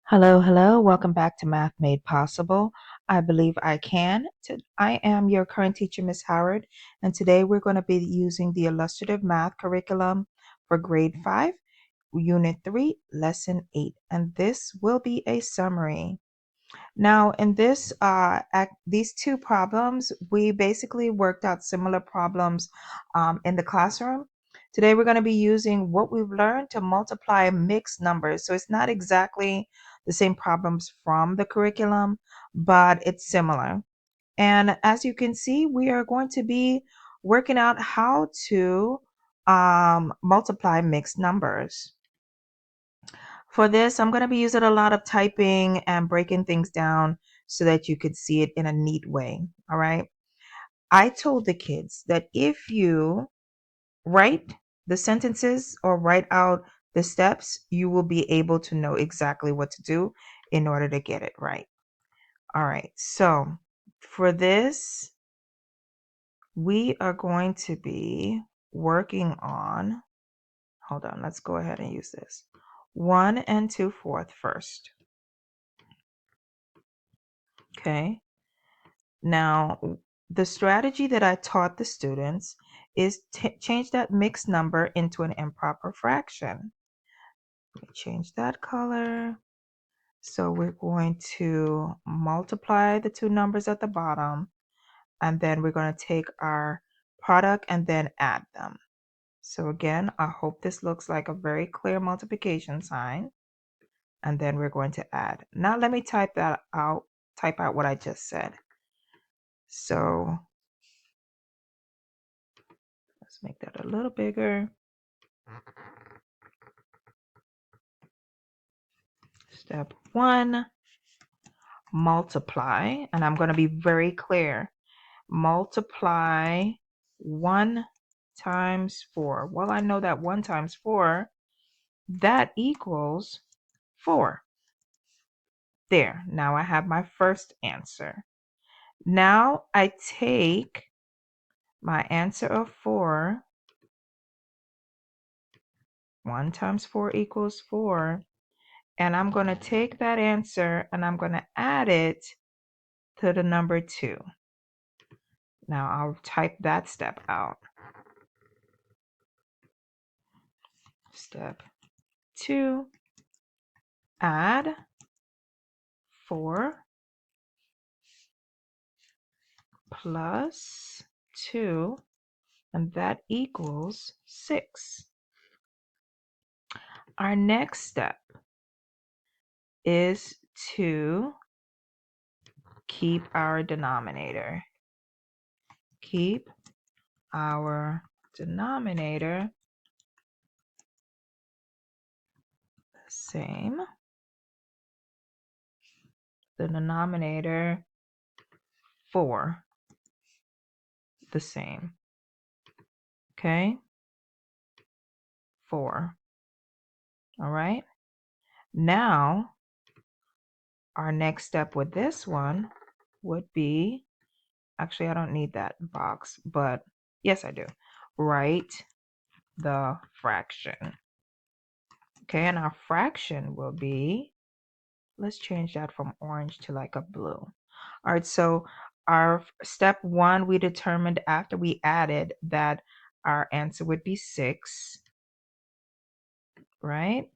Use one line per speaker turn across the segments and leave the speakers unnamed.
Hello, hello. Welcome back to Math Made Possible. I believe I can. I am your current teacher, Miss Howard, and today we're going to be using the Illustrative Math curriculum for Grade 5, Unit 3, Lesson 8, and this will be a summary. Now, in these two problems, we basically worked out similar problems in the classroom. Today, we're going to be using what we've learned to multiply mixed numbers. So it's not exactly the same problems from the curriculum, but it's similar. And as you can see, we are going to be working out how to multiply mixed numbers. For this, I'm going to be using a lot of typing and breaking things down so that you could see it in a neat way. All right. I told the kids that if you write the sentences or write out the steps, you will be able to know exactly what to do in order to get it right. All right. So for this, we are going to be working on, hold on, let's go ahead and use this. 1 and 2/4 first. Okay. Now, the strategy that I taught the students is change that mixed number into an improper fraction. Let me change that color. So we're going to multiply the two numbers at the bottom, and then we're going to take our product and then add them. So again, I hope this looks like a very clear multiplication sign. And then we're going to add. Now let me type out what I just said. So let's make that a little bigger. Step 1, multiply, and I'm going to be very clear. Multiply 1 times 4. Well, I know that 1 times 4, that equals 4. There, now I have my first answer. Now I take my answer of 4. 1 times 4 equals 4. And I'm going to take that answer and I'm going to add it to the number 2. Now I'll type that step out. Step 2, add 4 plus 2, and that equals 6. Our next step is to keep our denominator. Keep our denominator the same. The denominator 4 the same. Okay? 4. All right? Now, our next step with this one would be, actually, I don't need that box, but yes, I do. Write the fraction. Okay, and our fraction will be, let's change that from orange to like a blue. All right, so our step 1, we determined after we added that our answer would be 6, right?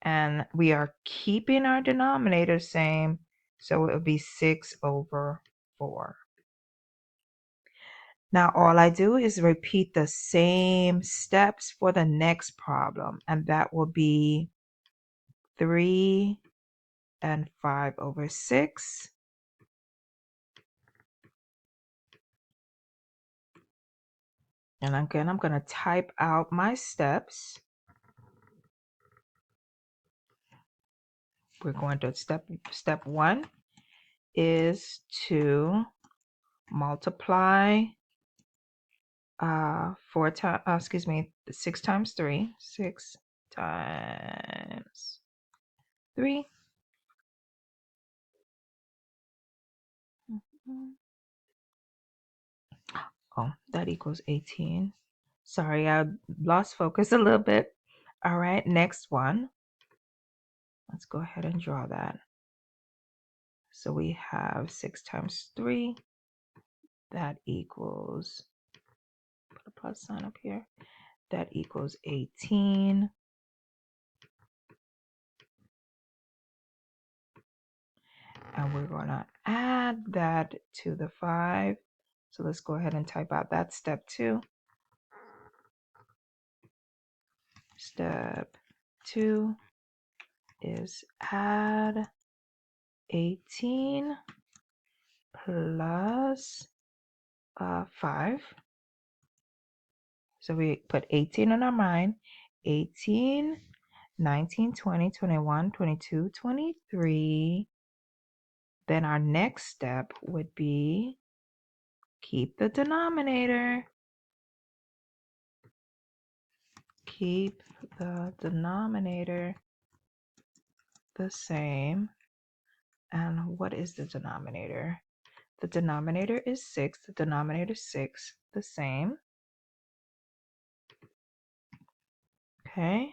And we are keeping our denominator same, so it would be 6/4. Now all I do is repeat the same steps for the next problem, and that will be 3 and 5/6. And again, I'm going to type out my steps. We're going to step 1 is to multiply 6 times 3. 6 times 3. Oh, that equals 18. Sorry, I lost focus a little bit. All right, next one. Let's go ahead and draw that. So we have 6 times 3. That equals, put a plus sign up here. That equals 18. And we're going to add that to the 5. So let's go ahead and type out that step 2. Step 2 is add 18 plus 5. So we put 18 in our mind. 18, 19, 20, 21, 22, 23. Then our next step would be keep the denominator. Keep the denominator the same. And what is the denominator? The denominator is 6. The denominator is 6, the same. Okay.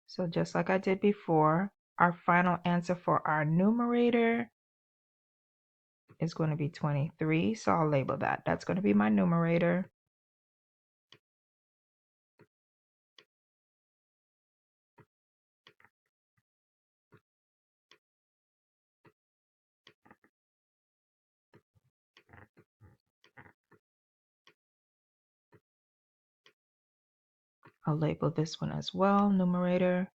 So just like I did before, our final answer for our numerator is going to be 23. So I'll label that. That's going to be my numerator. I'll label this one as well, numerator.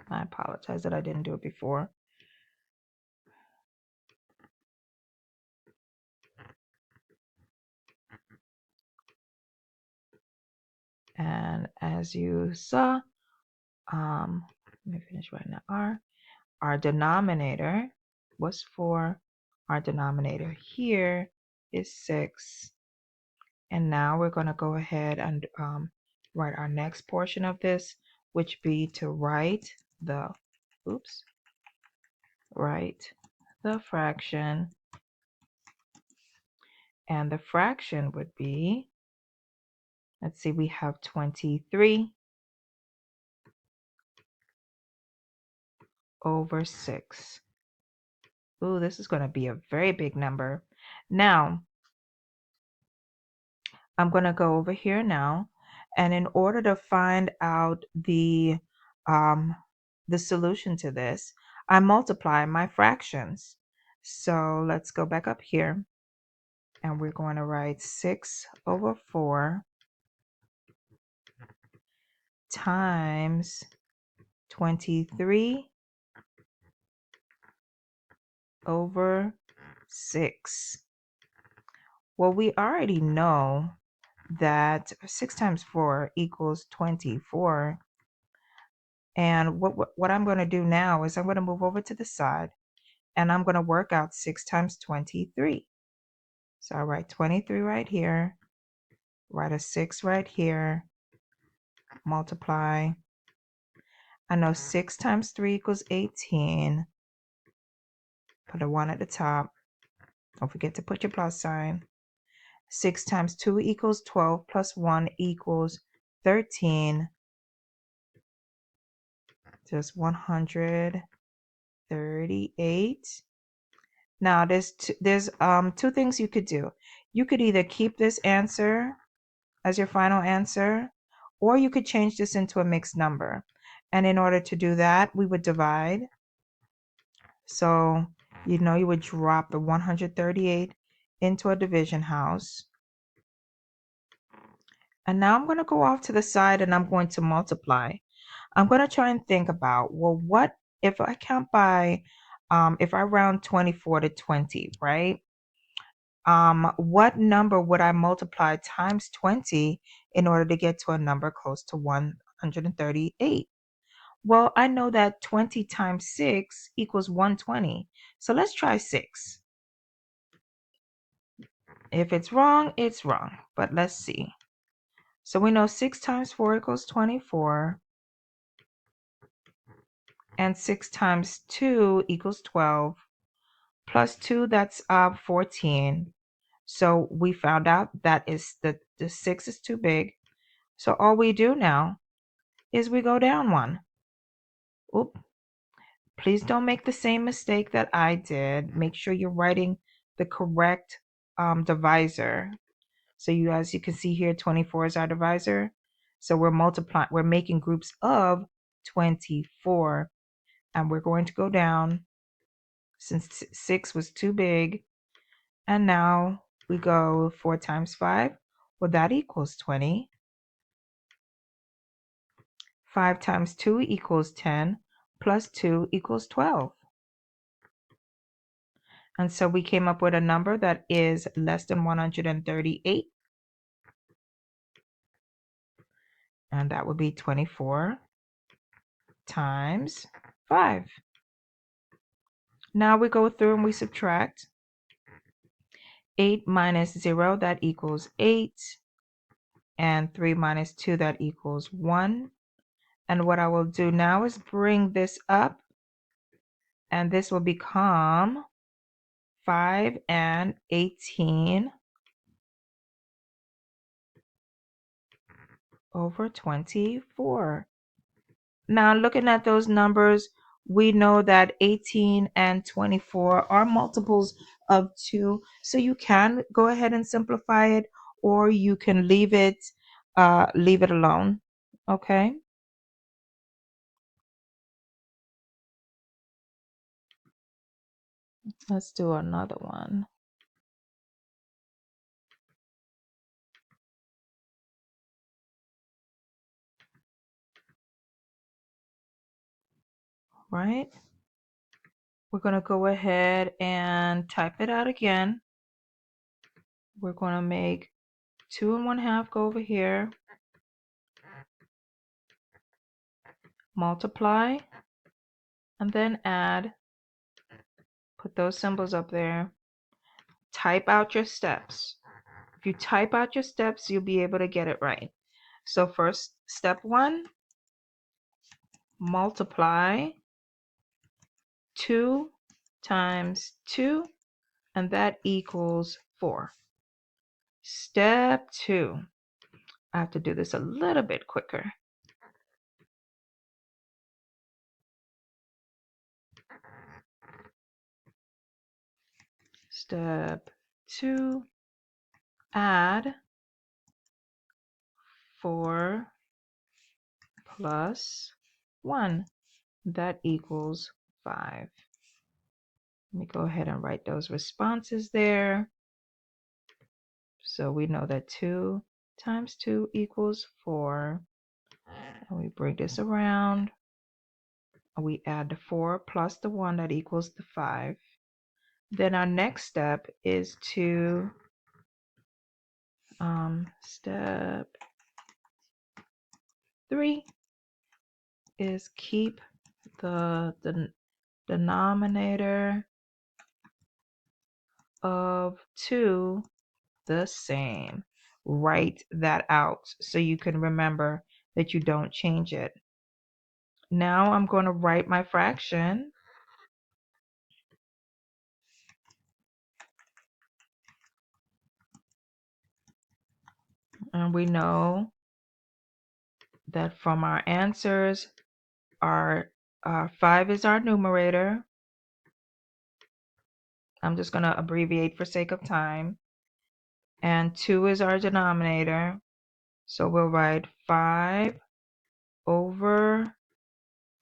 I apologize that I didn't do it before. And as you saw, let me finish writing that. Our denominator was 4. Our denominator here is 6. And now we're going to go ahead and write our next portion of this, which be to write the, write the fraction. And the fraction would be, let's see, we have 23 over 6. Ooh, this is going to be a very big number. Now, I'm going to go over here now, and in order to find out the solution to this, I multiply my fractions. So let's go back up here, and we're going to write 6 over 4 times 23 over 6. Well, we already know that 6 times 4 equals 24. And what I'm going to do now is I'm going to move over to the side, and I'm going to work out 6 times 23. So I write 23 right here, write a 6 right here, multiply. I know 6 times 3 equals 18. Put a 1 at the top. Don't forget to put your plus sign. 6 times 2 equals 12 plus 1 equals 13. Just 138. Now there's two things you could do. You could either keep this answer as your final answer, or you could change this into a mixed number. And in order to do that, we would divide. So you would drop the 138 into a division house. And now I'm going to go off to the side and I'm going to multiply. I'm going to try and think about, well, what if I count by, if I round 24 to 20, right? What number would I multiply times 20 in order to get to a number close to 138? Well, I know that 20 times 6 equals 120. So let's try 6. If it's wrong, it's wrong. But let's see. So we know 6 times 4 equals 24. And 6 times 2 equals 12. Plus 2, that's 14. So we found out that is the 6 is too big. So all we do now is we go down one. Oop. Please don't make the same mistake that I did. Make sure you're writing the correct divisor. So as you can see here, 24 is our divisor. So we're making groups of 24. And we're going to go down since 6 was too big. And now we go 4 times 5. Well, that equals 20. 5 times 2 equals 10. Plus 2 equals 12. And so we came up with a number that is less than 138. And that would be 24 times 5. Now we go through and we subtract. 8 minus 0, that equals 8. And 3 minus 2, that equals 1. And what I will do now is bring this up. And this will become 5 and 18 over 24. Now, looking at those numbers, we know that 18 and 24 are multiples of 2. So you can go ahead and simplify it, or you can leave it alone. Okay. Let's do another one. Right. We're going to go ahead and type it out again. We're going to make 2 and 1/2 go over here. Multiply. And then add. Put those symbols up there. Type out your steps. If you type out your steps, you'll be able to get it right. So first, step 1, multiply 2 times 2, and that equals 4. Step 2, I have to do this a little bit quicker. Step 2, add 4 plus 1. That equals 5. Let me go ahead and write those responses there. So we know that 2 times 2 equals 4. And we bring this around. We add the 4 plus the 1, that equals the 5. Then our next step is to step 3 is keep the denominator of 2 the same. Write that out so you can remember that you don't change it. Now I'm going to write my fraction. And we know that from our answers, our 5 is our numerator. I'm just going to abbreviate for sake of time. And 2 is our denominator. So we'll write 5 over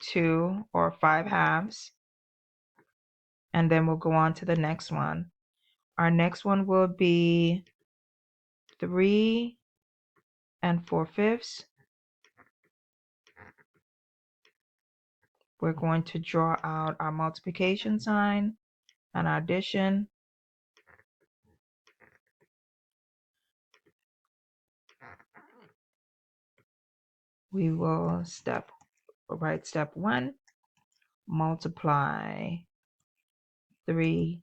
2, or 5 halves. And then we'll go on to the next one. Our next one will be 3 and 4/5. We're going to draw out our multiplication sign and our addition. We will write step 1, multiply 3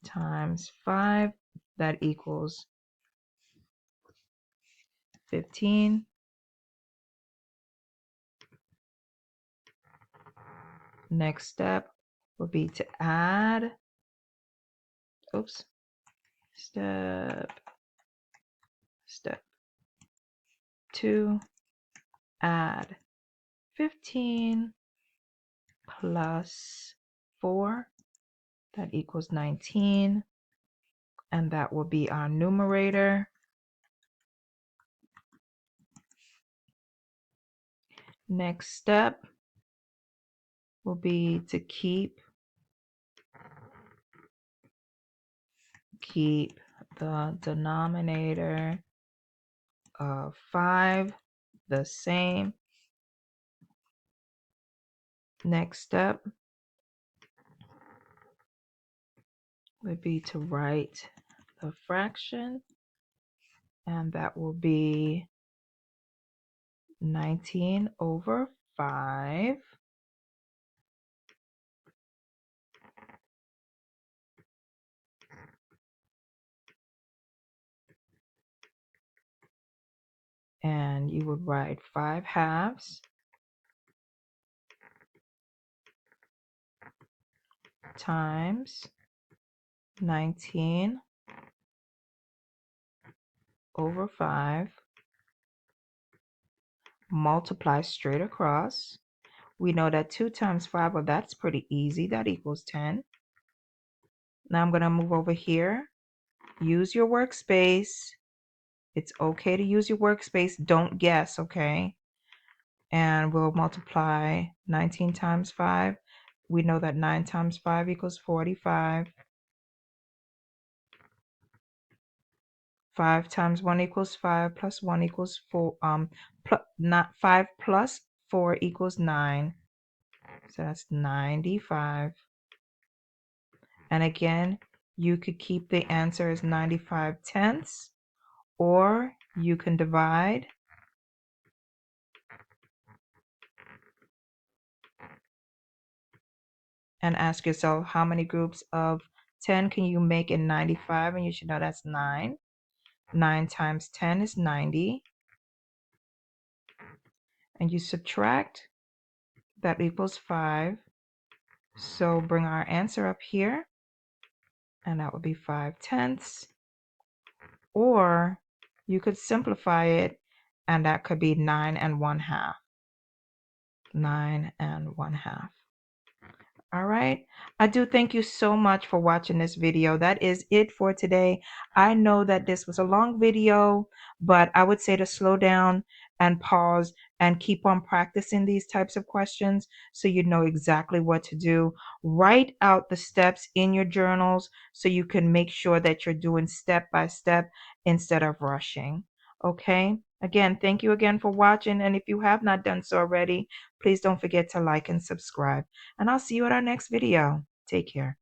times 5, that equals 15. Next step will be to add, Step 2, add 15 plus 4, that equals 19, and that will be our numerator. Next step will be to keep the denominator of 5 the same. Next step would be to write the fraction, and that will be 19 over 5. And you would write 5 halves times 19 over 5, multiply straight across. We know that 2 times 5, well, that's pretty easy. That equals 10. Now I'm going to move over here. Use your workspace. It's okay to use your workspace. Don't guess, okay? And we'll multiply 19 times 5. We know that 9 times 5 equals 45. 5 times 1 equals 5, plus 1 equals 4. Not 5 plus 4 equals 9. So that's 95. And again, you could keep the answer as 95 tenths, or you can divide. And ask yourself, how many groups of 10 can you make in 95? And you should know that's 9. 9 times 10 is 90. And you subtract, that equals 5. So bring our answer up here, and that would be 5 tenths. Or you could simplify it, and that could be 9 1/2. 9 1/2. All right. I do thank you so much for watching this video. That is it for today. I know that this was a long video, but I would say to slow down and pause and keep on practicing these types of questions so you know exactly what to do. Write out the steps in your journals so you can make sure that you're doing step by step instead of rushing. Okay. Again, thank you again for watching. And if you have not done so already, please don't forget to like and subscribe. And I'll see you at our next video. Take care.